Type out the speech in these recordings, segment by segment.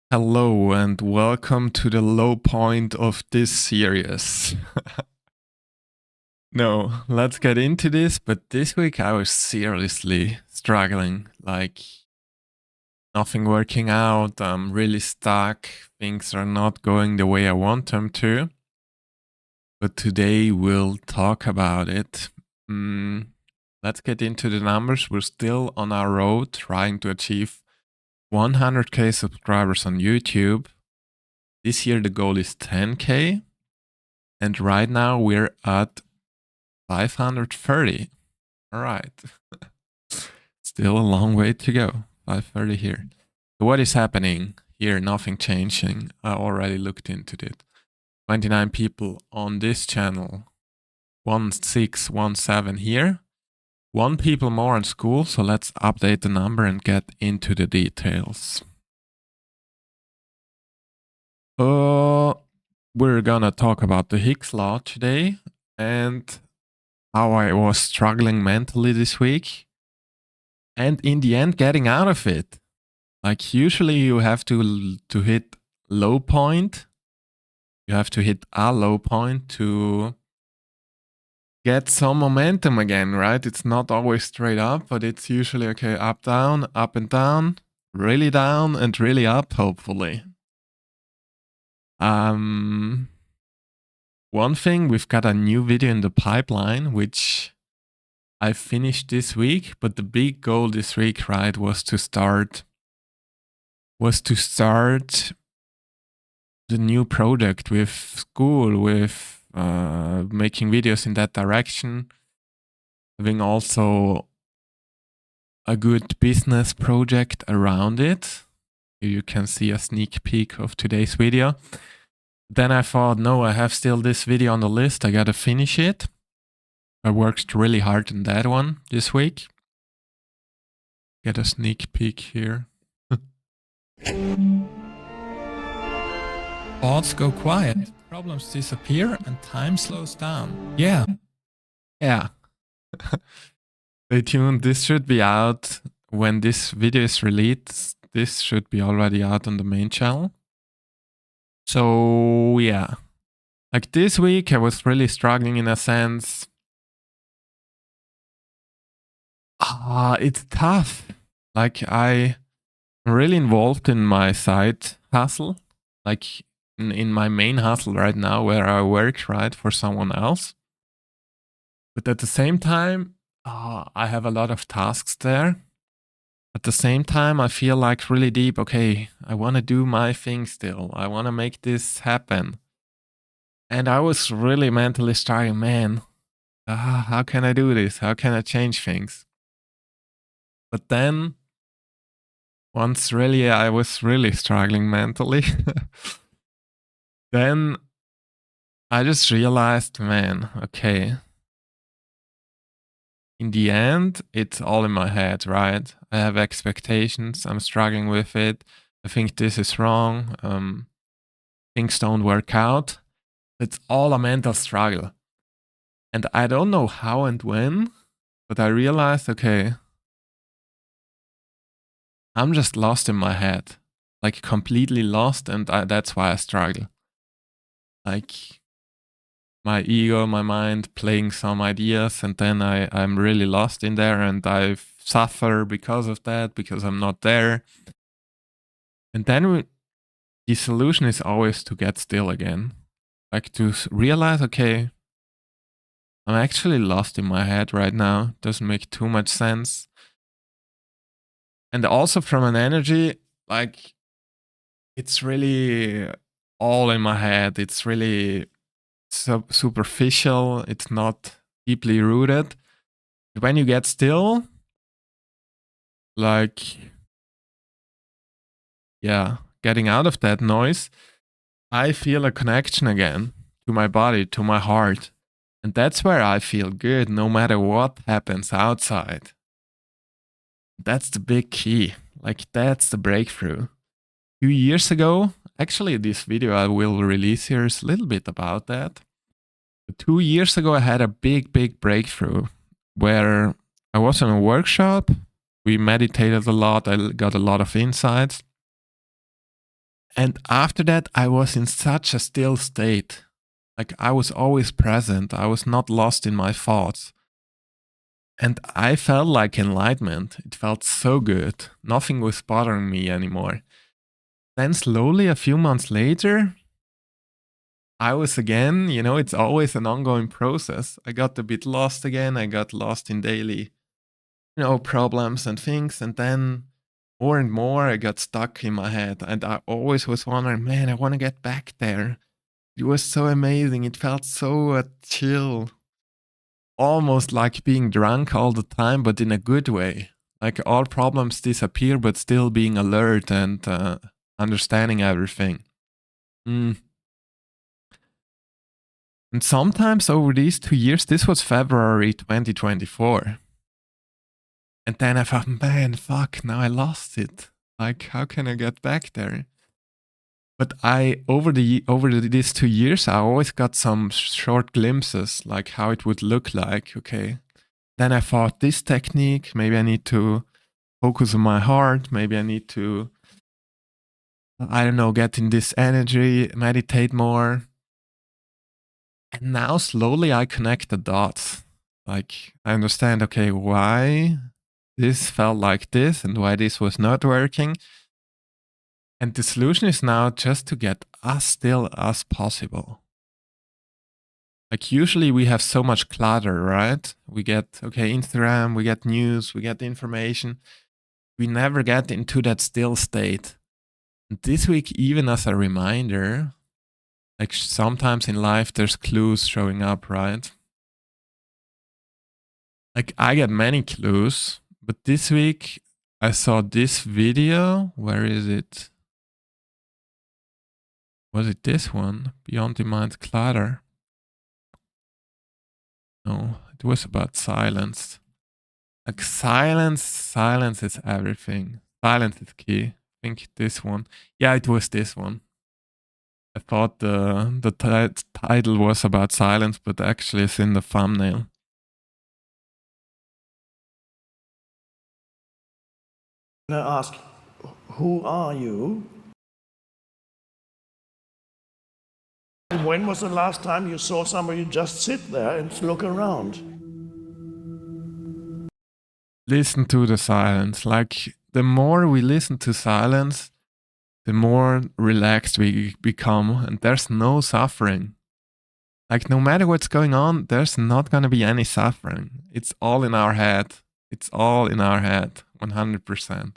Hello and welcome to the low point of this series. No, let's get into this, but this week I was seriously struggling, like nothing working out, I'm really stuck, things are not going the way I want them to. But today we'll talk about it. Let's get into the numbers. We're still on our road trying to achieve 100k subscribers on YouTube. This year the goal is 10k, and right now we're at 530. All right. Still a long way to go. 530 here. So what is happening here? Nothing changing. I already looked into it. 29 people on this channel. 1617 here. 1 people more in school. So let's update the number and get into the details. We're gonna talk about the Higgs law today and how I was struggling mentally this week, and in the end getting out of it. Like usually you have to hit low point. You have to hit a low point to get some momentum again, right? It's not always straight up, but it's usually okay, up and down, really down and really up, hopefully. One thing, we've got a new video in the pipeline, which I finished this week, but the big goal this week, right, was to start the new project with school, with making videos in that direction, having also a good business project around it. Here you can see a sneak peek of today's video. Then I thought, no, I have still this video on the list. I gotta finish it. I worked really hard on that one this week. Get a sneak peek here. Thoughts go quiet, problems disappear, and time slows down. Yeah. Stay tuned. This should be out when this video is released. This should be already out on the main channel. So yeah, like this week I was really struggling in a sense. It's tough. Like I'm really involved in my side hustle, like in my main hustle right now, where I work, right, for someone else. But at the same time, I have a lot of tasks there. At the same time, I feel like really deep, okay, I want to do my thing still. I want to make this happen. And I was really mentally struggling, man, how can I do this? How can I change things? But then, once really I was really struggling mentally, then I just realized, man, okay, in the end, it's all in my head, right? I have expectations, I'm struggling with it, I think this is wrong, things don't work out. It's all a mental struggle. And I don't know how and when, but I realized, okay, I'm just lost in my head, like completely lost, and that's why I struggle. Like my ego, my mind playing some ideas, and then I'm really lost in there, and I suffer because of that, because I'm not there. And then the solution is always to get still again, like to realize, okay, I'm actually lost in my head right now. Doesn't make too much sense. And also from an energy, like it's really all in my head. It's really superficial. It's not deeply rooted. When you get still, like, yeah, getting out of that noise, I feel a connection again to my body, to my heart. And that's where I feel good no matter what happens outside. That's the big key. Like, that's the breakthrough. 2 years ago, actually, this video I will release here is a little bit about that. 2 years ago, I had a big breakthrough where I was in a workshop. We meditated a lot. I got a lot of insights. And after that, I was in such a still state. Like I was always present. I was not lost in my thoughts. And I felt like enlightenment. It felt so good. Nothing was bothering me anymore. Then slowly, a few months later, I was again, it's always an ongoing process. I got a bit lost again. I got lost in daily, problems and things. And then more and more, I got stuck in my head. And I always was wondering, man, I want to get back there. It was so amazing. It felt so chill. Almost like being drunk all the time, but in a good way. Like all problems disappear, but still being alert and understanding everything. And sometimes over these 2 years, this was February 2024. And then I thought, man, fuck, now I lost it. Like, how can I get back there? But over these 2 years, I always got some short glimpses, like how it would look like. Okay. Then I thought this technique, maybe I need to focus on my heart. Maybe I need to, I don't know, get in this energy, meditate more. And now slowly I connect the dots. Like I understand, okay, why this felt like this and why this was not working. And the solution is now just to get as still as possible. Like usually we have so much clutter, right? We get, Instagram, we get news, we get information. We never get into that still state. And this week, even as a reminder, like sometimes in life there's clues showing up, right? Like I get many clues, but this week I saw this video. Where is it? Was it this one? Beyond the Mind's Clutter? No, it was about silence. Like silence is everything. Silence is key. I think this one. Yeah, it was this one. I thought the title was about silence, but actually it's in the thumbnail. I ask, who are you? When was the last time you saw somebody just sit there and look around? Listen to the silence. Like the more we listen to silence, the more relaxed we become, and there's no suffering. Like no matter what's going on, there's not going to be any suffering. It's all in our head. It's all in our head, 100%.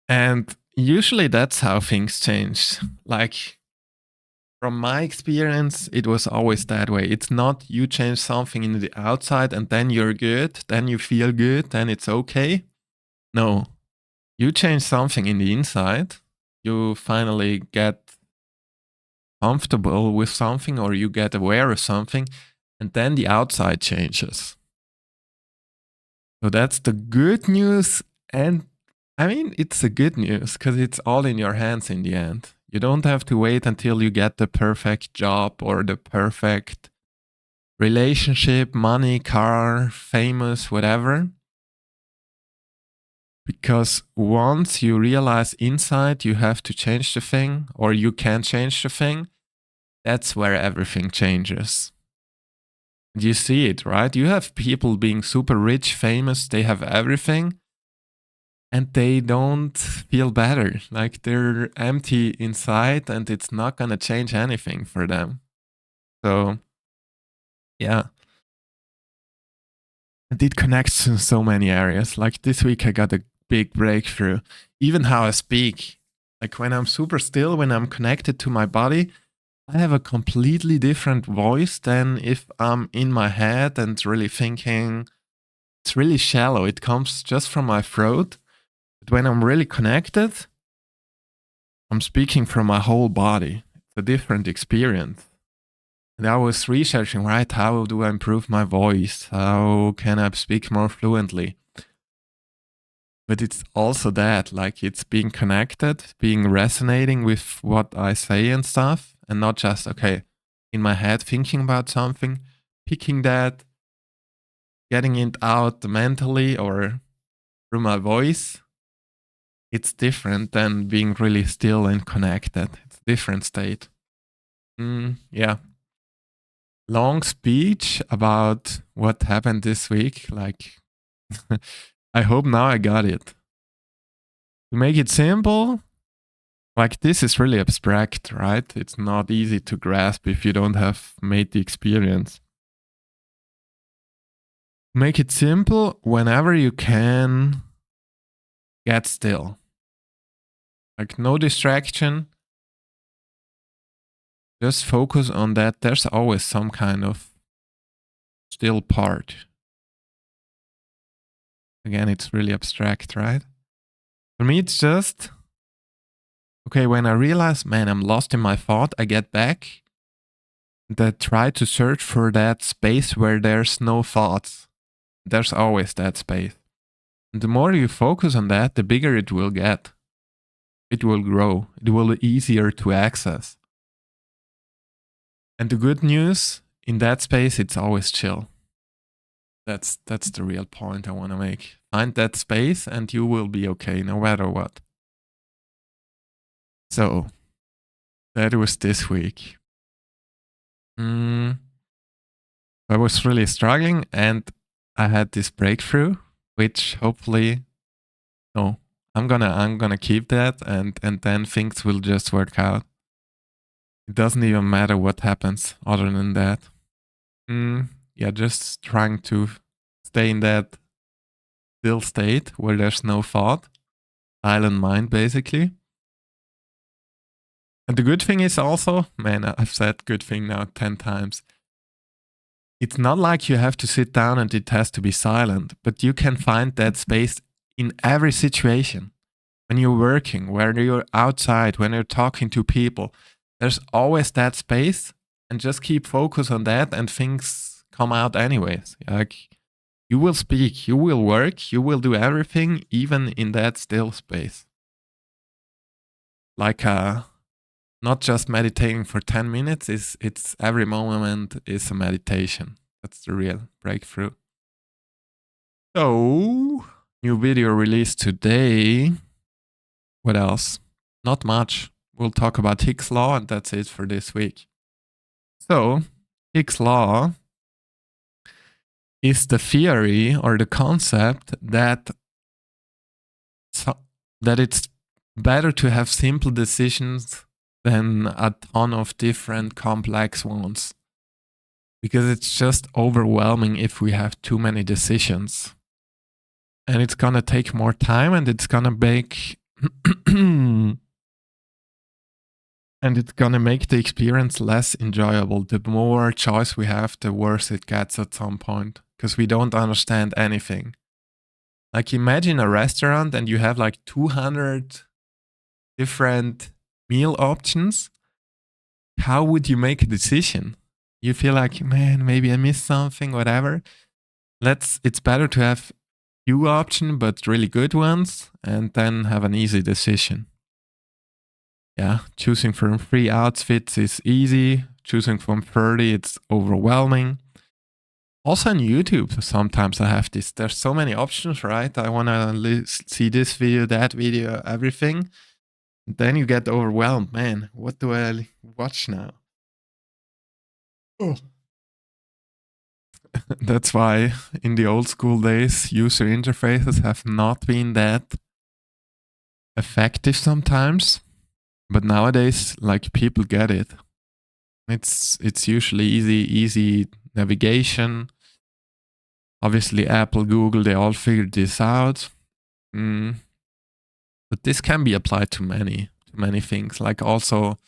And usually that's how things change. Like from my experience, it was always that way. It's not you change something in the outside and then you're good, then you feel good, then it's okay. No, you change something in the inside, you finally get comfortable with something or you get aware of something, and then the outside changes. So that's the good news. And I mean, it's the good news because it's all in your hands in the end. You don't have to wait until you get the perfect job or the perfect relationship, money, car, famous, whatever. Because once you realize inside you have to change the thing or you can change the thing, that's where everything changes. You see it, right? You have people being super rich, famous, they have everything, and they don't feel better. Like they're empty inside and it's not going to change anything for them. So, yeah. And it connects to so many areas. Like this week, I got a big breakthrough. Even how I speak. Like when I'm super still, when I'm connected to my body, I have a completely different voice than if I'm in my head and really thinking. It's really shallow. It comes just from my throat. But when I'm really connected, I'm speaking from my whole body. It's a different experience. And I was researching, right, how do I improve my voice? How can I speak more fluently? But it's also that, like it's being connected, being resonating with what I say and stuff, and not just, in my head thinking about something, picking that, getting it out mentally or through my voice, it's different than being really still and connected. It's a different state. Yeah. Long speech about what happened this week. Like, I hope now I got it. To make it simple, like this is really abstract, right? It's not easy to grasp if you don't have made the experience. Make it simple, whenever you can, get still. Like no distraction. Just focus on that. There's always some kind of still part. Again, it's really abstract, right? For me, it's just, okay, when I realize, man, I'm lost in my thought, I get back and I try to search for that space where there's no thoughts. There's always that space. And the more you focus on that, the bigger it will get. It will grow. It will be easier to access. And the good news, in that space, it's always chill. That's the real point I want to make. Find that space and you will be okay no matter what. So, that was this week. I was really struggling and I had this breakthrough, which hopefully, I'm gonna keep that and then things will just work out. It doesn't even matter what happens other than that. Yeah, just trying to stay in that still state where there's no thought, silent mind basically. And the good thing is also, man, I've said good thing now 10 times. It's not like you have to sit down and it has to be silent, but you can find that space in every situation. When you're working, when you're outside, when you're talking to people, there's always that space, and just keep focus on that and things come out anyways. Like, you will speak, you will work, you will do everything, even in that still space. Like, not just meditating for 10 minutes, it's every moment is a meditation. That's the real breakthrough. So, new video released today. What else? Not much. We'll talk about Higgs law and that's it for this week. So, Higgs law is the theory or the concept that it's better to have simple decisions than a ton of different complex ones. Because it's just overwhelming if we have too many decisions. And it's gonna take more time and it's gonna make and it's gonna make the experience less enjoyable. The more choice we have, the worse it gets at some point. Because we don't understand anything. Like imagine a restaurant and you have like 200 different meal options. How would you make a decision? You feel like, man, maybe I missed something, whatever. It's better to have few options, but really good ones, and then have an easy decision. Yeah, choosing from 3 outfits is easy. Choosing from 30, it's overwhelming. Also on YouTube, sometimes I have this. There's so many options, right? I want to see this video, that video, everything. Then you get overwhelmed. Man, what do I watch now? Oh. That's why in the old school days, user interfaces have not been that effective sometimes. But nowadays, like people get it. It's usually easy navigation. Obviously, Apple, Google, they all figured this out. But this can be applied to many things, like also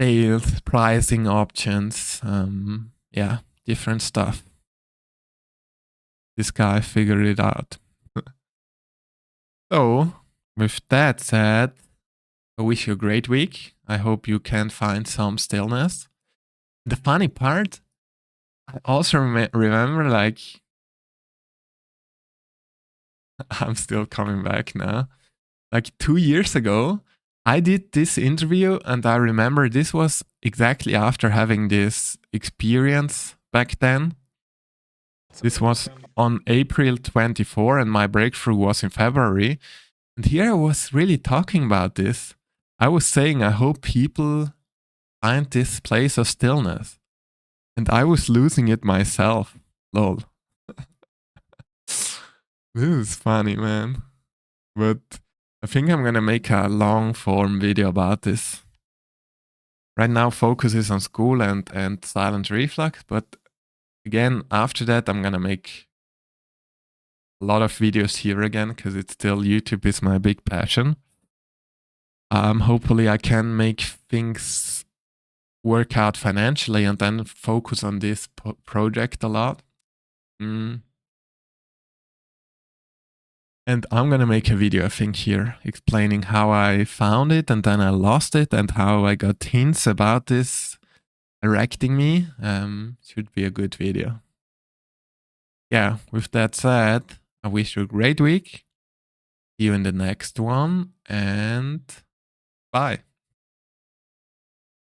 sales, pricing options, yeah, different stuff. This guy figured it out. So, with that said, I wish you a great week. I hope you can find some stillness. The funny part, I also remember, like, I'm still coming back now. Like 2 years ago, I did this interview and I remember this was exactly after having this experience back then. This was on April 24 and my breakthrough was in February. And here I was really talking about this. I was saying, I hope people find this place of stillness. And I was losing it myself. Lol. This is funny, man. But I think I'm gonna make a long form video about this. Right now, focus is on school and silent reflux, but again, after that, I'm gonna make a lot of videos here again, because it's still YouTube is my big passion. Hopefully I can make things work out financially and then focus on this project a lot. And I'm gonna make a video, I think, here explaining how I found it and then I lost it and how I got hints about this directing me. Should be a good video. Yeah, with that said, I wish you a great week. See you in the next one and bye.